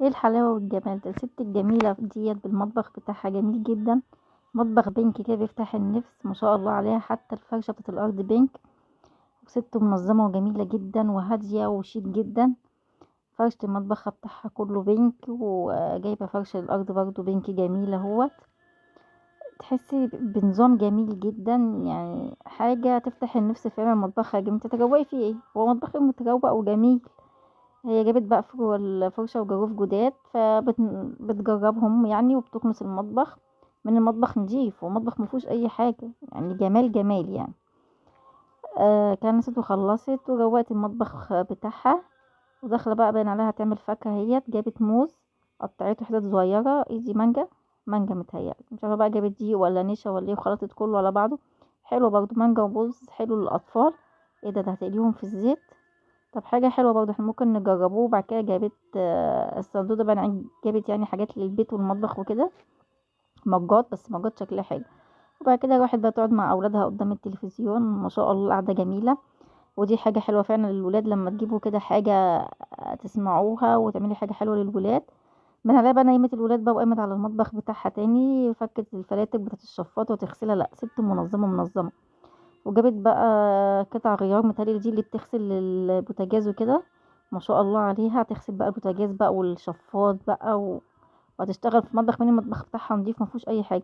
ايه الحلاوة والجمال ده! الست الجميلة ديت بالمطبخ بتاعها جميل جدا. مطبخ بينك كده بيفتح النفس، ما شاء الله عليها. حتى الفرشة بتاعت الارض بينك، وست منظمة وجميلة جدا وهادية وشيك جدا. فرشة المطبخ بتاعها كله بينك، وجايبة فرشة الارض برضو بينك جميلة اهوت. تحسي بنظام جميل جدا، يعني حاجة تفتح النفس فعلا. مطبخها جميل، تتجوقي فيه ايه؟ هو مطبخ متجوق وجميل. هي جابت بقى الفرشة وجاروف جداد، فبتجربهم يعني، وبتكنس المطبخ. من المطبخ نضيف، ومطبخ مفيهوش اي حاجة، يعني جمال جمال يعني. كنست وخلصت وروقت المطبخ بتاعها، وداخلة بقى باين عليها تعمل فاكهة. هي جابت موز، قطعته حتت صغيرة. ايدي مانجا، مانجا متهيألي، مش عارفة بقى جابت دي ولا نشا ولا ايه، وخلطت كله على بعضه. حلو برضو، مانجا وموز حلو للأطفال. ايه ده هتقليهم في الزيت؟ طب حاجة حلوة برضه، احنا ممكن نجربوه. وبعد كده جابت الصندوق ده بقى جابت يعني حاجات للبيت والمطبخ وكده. مجات، بس مجات شكلها حلو. وبعد كده راحت بقى تقعد مع اولادها قدام التلفزيون، ما شاء الله القعدة جميلة. ودي حاجة حلوة فعلا للولاد، لما تجيبوا كده حاجة تسمعوها وتعملي حاجة حلوة للولاد. من عليها بقى نيمت الولاد بقى، وقامت على المطبخ بتاعها تاني، فكت الفلاتر بتاعت الشفاط وتغسلها. لا، ست منظمة منظمة. وجابت بقى قطع غيار، متهيألي دي اللي بتغسل البوتاجاز وكده. ما شاء الله عليها، تغسل بقى البوتاجاز بقى والشفاط بقى وهتشتغل في مطبخ. من المطبخ بتاعها نضيف، ما فيهوش اي حاجه.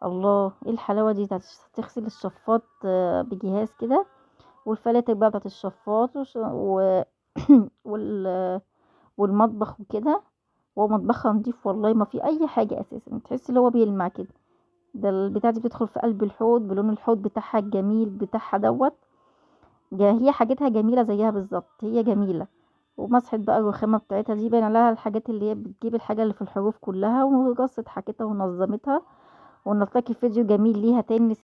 الله، ايه الحلاوه دي! تغسل الشفاط بجهاز كده، والفلاتر بقى بتاعت الشفاط وال... والمطبخ وكده. هو مطبخها نضيف والله، ما في اي حاجه اساسا، تحس اللي هو بيلمع كده. ده البتاع دي بتدخل في قلب الحوض بلون الحوض بتاعها الجميل بتاعها دوت. هي حاجتها جميلة زيها بالظبط، هي جميلة. ومسحت بقى الرخامة بتاعتها دي، باين عليها الحاجات اللي هي بتجيب الحاجة اللي في الحروف كلها، ورصت حاجتها ونظمتها. ونطلعك فيديو جميل ليها تاني.